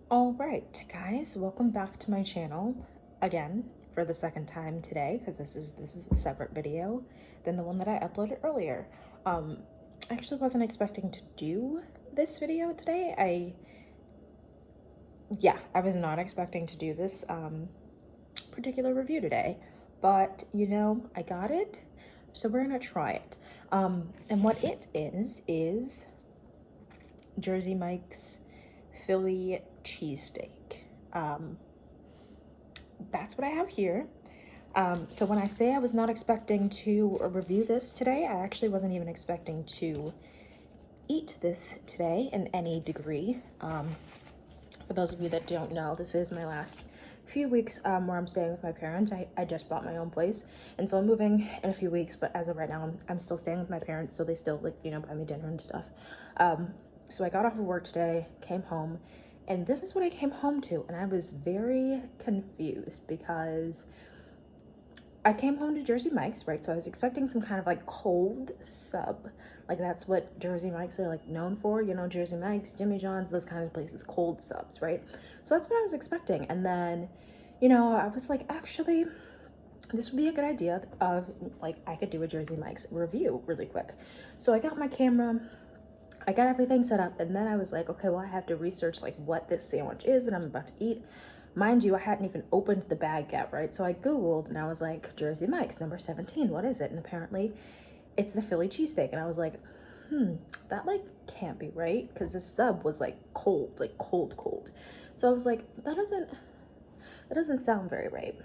All right, guys, welcome back to my channel again for the second time today because this is a separate video than the one that I uploaded earlier. I actually wasn't expecting to do this video today. I was not expecting to do this particular review today, but you know, I got it, so we're gonna try it. And what it is Jersey Mike's Philly Cheesesteak. That's what I have here. So when I say I was not expecting to review this today, I actually wasn't even expecting to eat this today in any degree. For those of you that don't know, this is my last few weeks where I'm staying with my parents. I just bought my own place, and so I'm moving in a few weeks, but as of right now, I'm still staying with my parents, so they still, like, you know, buy me dinner and stuff. So I got off of work today, came home, and this is what I came home to, and I was very confused because I came home to Jersey Mike's, right? So I was expecting some kind of like cold sub. Like that's what Jersey Mike's are like known for, you know, Jersey Mike's, Jimmy John's, those kind of places, cold subs, right? So that's what I was expecting. And then, you know, I was like, actually, this would be a good idea of like, I could do a Jersey Mike's review really quick. So I got my camera, I got everything set up, and then I was like, okay, well, I have to research like what this sandwich is that I'm about to eat. Mind you, I hadn't even opened the bag yet, right? So I Googled and I was like, Jersey Mike's number 17, what is it? And apparently it's the Philly cheesesteak. And I was like, that like can't be right, because this sub was like cold, cold. So I was like, that doesn't sound very right.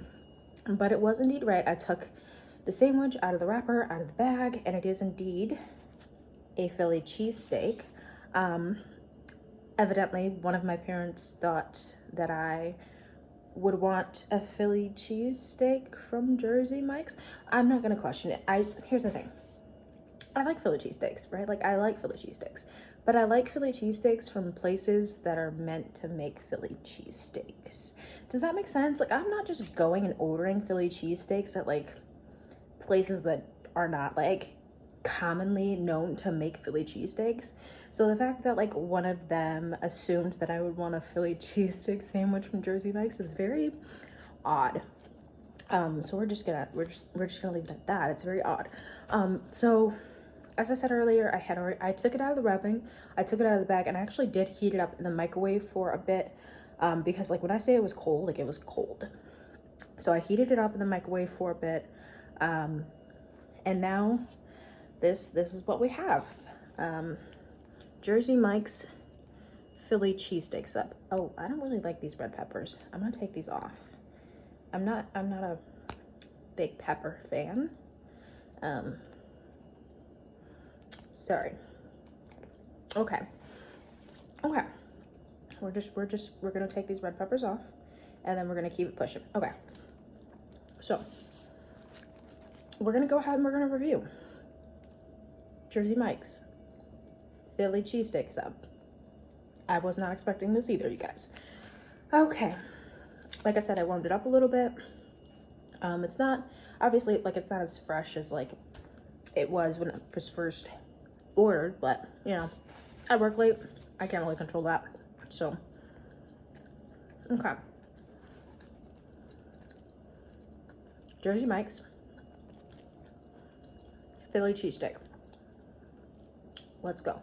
But it was indeed right. I took the sandwich out of the wrapper, out of the bag, and it is indeed a Philly cheesesteak. Evidently, one of my parents thought that I would want a Philly cheesesteak from Jersey Mike's. I'm not gonna question it. Here's the thing. I like Philly cheesesteaks, right? Like, I like Philly cheesesteaks, but I like Philly cheesesteaks from places that are meant to make Philly cheesesteaks. Does that make sense? Like, I'm not just going and ordering Philly cheesesteaks at like places that are not like commonly known to make Philly cheesesteaks. So the fact that like one of them assumed that I would want a Philly cheesesteak sandwich from Jersey Mike's is very odd. So we're just gonna leave it at that. It's very odd. So as I said earlier, I took it out of the wrapping, I took it out of the bag, and I actually did heat it up in the microwave for a bit, because like when I say it was cold, like it was cold. So I heated it up in the microwave for a bit, and now this is what we have. Jersey Mike's Philly cheesesteak sub. Oh, I don't really like these red peppers. I'm gonna take these off. I'm not a big pepper fan. Sorry. Okay. We're gonna take these red peppers off, and then we're gonna keep it pushing. Okay. So we're gonna go ahead and we're gonna review Jersey Mike's Philly cheesesteak sub. I was not expecting this either, you guys. Okay. Like I said, I warmed it up a little bit. It's not, obviously, like, it's not as fresh as like it was when it was first ordered, but you know, I work late, I can't really control that. So okay. Jersey Mike's Philly cheesesteak. Let's go.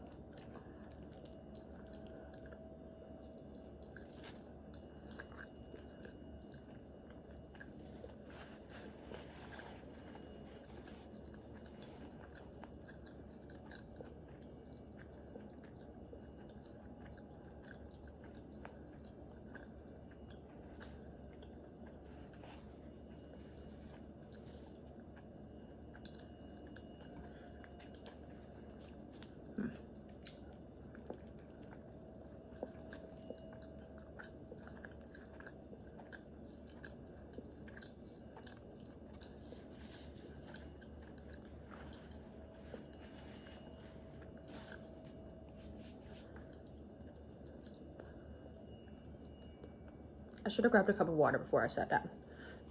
I should have grabbed a cup of water before I sat down,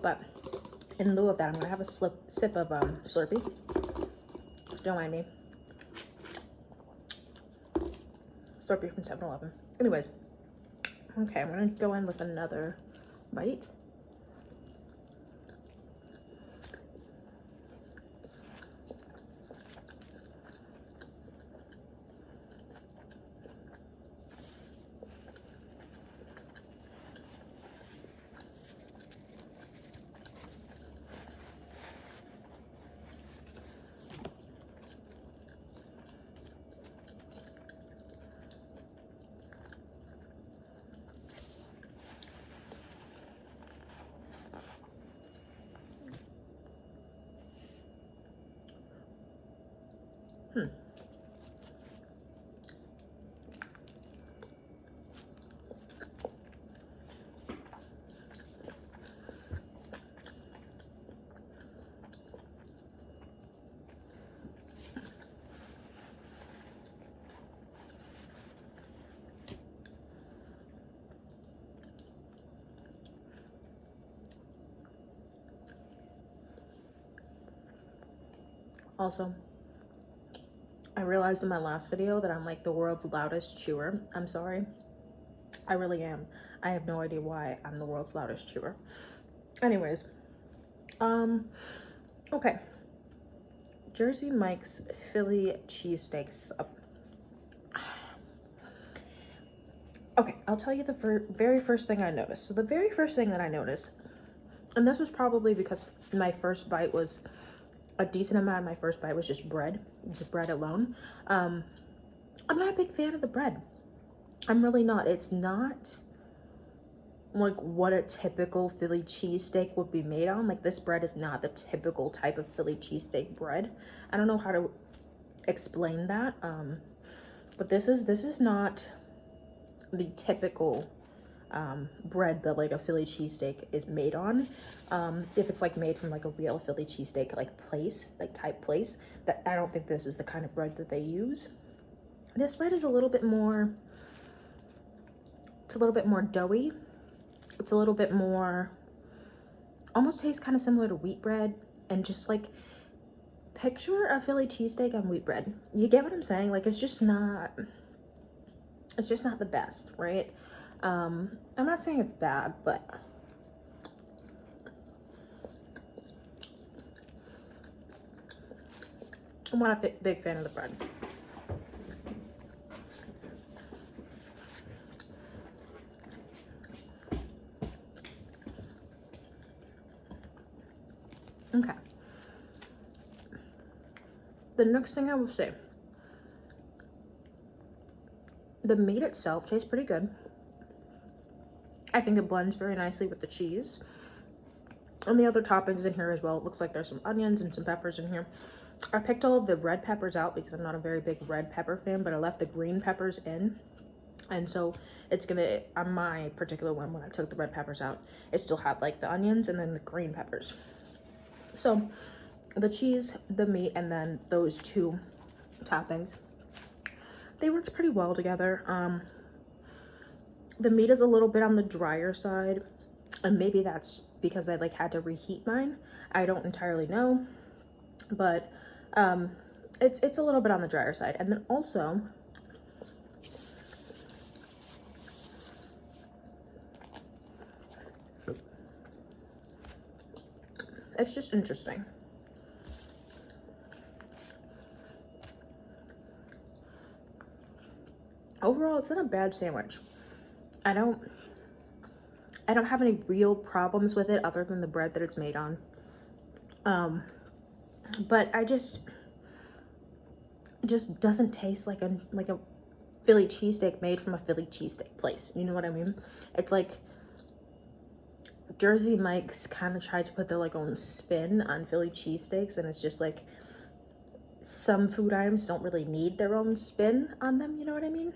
but in lieu of that, I'm gonna have a sip of Slurpee. Don't mind me. Slurpee from 7-Eleven. Anyways, Okay, I'm gonna go in with another bite. Also, I realized in my last video that I'm like the world's loudest chewer. I'm sorry. I really am. I have no idea why I'm the world's loudest chewer. Anyways, okay. Jersey Mike's Philly Cheesesteak sub. Okay, I'll tell you the very first thing I noticed. So the very first thing that I noticed, and this was probably because my first bite was a decent amount of my first bite was just bread alone. I'm not a big fan of the bread. I'm really not. It's not like what a typical Philly cheesesteak would be made on. Like, this bread is not the typical type of Philly cheesesteak bread. I don't know how to explain that. But this is not the typical bread that like a Philly cheesesteak is made on. If it's like made from like a real Philly cheesesteak type place, that I don't think this is the kind of bread that they use. This bread is a little bit more, it's a little bit more doughy. It's a little bit more, almost tastes kind of similar to wheat bread, and just like picture a Philly cheesesteak on wheat bread. You get what I'm saying? Like, it's just not the best, right? I'm not saying it's bad, but I'm not a big fan of the bread. Okay. The next thing I will say, the meat itself tastes pretty good. I think it blends very nicely with the cheese. And the other toppings in here as well. It looks like there's some onions and some peppers in here. I picked all of the red peppers out because I'm not a very big red pepper fan, but I left the green peppers in. And so it's gonna, on my particular one, when I took the red peppers out, it still had like the onions and then the green peppers. So the cheese, the meat, and then those two toppings, they worked pretty well together. The meat is a little bit on the drier side, and maybe that's because I like had to reheat mine. I don't entirely know, but it's a little bit on the drier side. And then also, it's just interesting. Overall, it's not a bad sandwich. I don't have any real problems with it other than the bread that it's made on. But it just doesn't taste like a Philly cheesesteak made from a Philly cheesesteak place. You know what I mean? It's like Jersey Mike's kind of tried to put their like own spin on Philly cheesesteaks, and it's just like some food items don't really need their own spin on them, you know what I mean?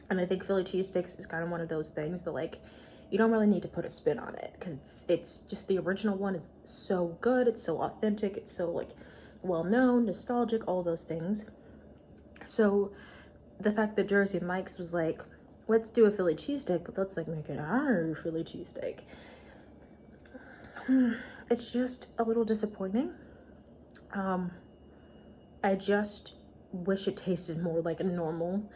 And I think Philly cheesesteaks is kind of one of those things that like you don't really need to put a spin on it, because it's just the original one is so good, it's so authentic, it's so like well known, nostalgic, all those things. So the fact that Jersey Mike's was like, let's do a Philly cheesesteak, but let's like make it our Philly cheesesteak, it's just a little disappointing. I just wish it tasted more like a normal,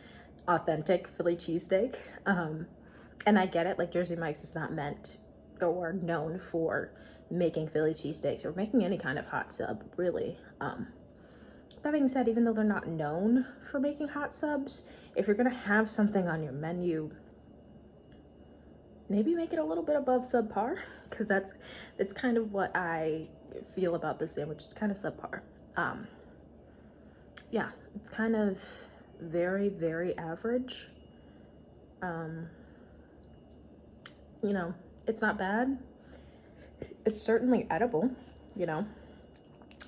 authentic Philly cheesesteak. And And I get it, like Jersey Mike's is not meant or known for making Philly cheesesteaks or making any kind of hot sub, really. That being said, even though they're not known for making hot subs, if you're gonna have something on your menu, maybe make it a little bit above subpar, because that's kind of what I feel about this sandwich. It's kind of subpar. Yeah, it's kind of very, very average. You know, it's not bad. It's certainly edible, you know.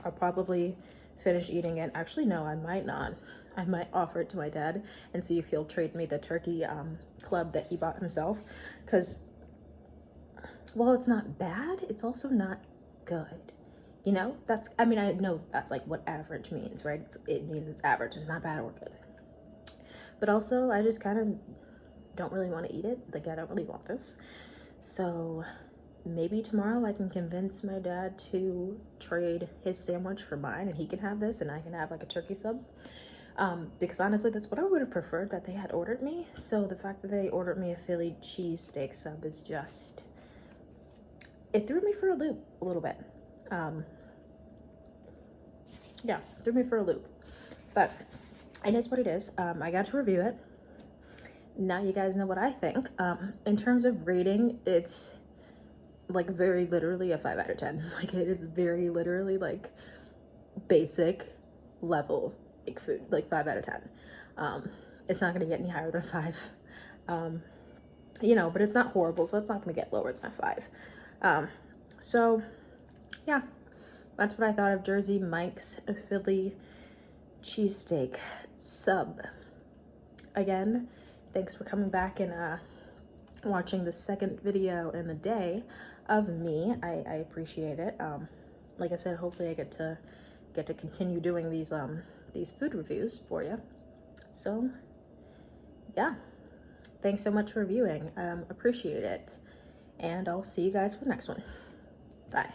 I'll probably finish eating it. Actually, no, I might not. I might offer it to my dad and see if he'll trade me the turkey club that he bought himself. Because while it's not bad, it's also not good. You know, I mean, I know that's like what average means, right? It means it's average. It's not bad or good. But also, I just kind of don't really want to eat it. Like, I don't really want this. So maybe tomorrow I can convince my dad to trade his sandwich for mine, and he can have this and I can have like a turkey sub. Because honestly, that's what I would have preferred that they had ordered me. So the fact that they ordered me a Philly cheesesteak sub is just, it threw me for a loop a little bit. Yeah, threw me for a loop. But it is what it is. I got to review it. Now you guys know what I think. In terms of rating, it's like very literally a 5 out of 10. Like, it is very literally like basic level like food, like 5 out of 10. It's not gonna get any higher than 5. You know, but it's not horrible, so it's not gonna get lower than a 5. So yeah, that's what I thought of Jersey Mike's Philly cheesesteak sub. Again, thanks for coming back and watching the second video in the day of me. I appreciate it. Like I said, hopefully I get to continue doing these food reviews for you. So yeah, thanks so much for viewing. Appreciate it, and I'll see you guys for the next one. Bye.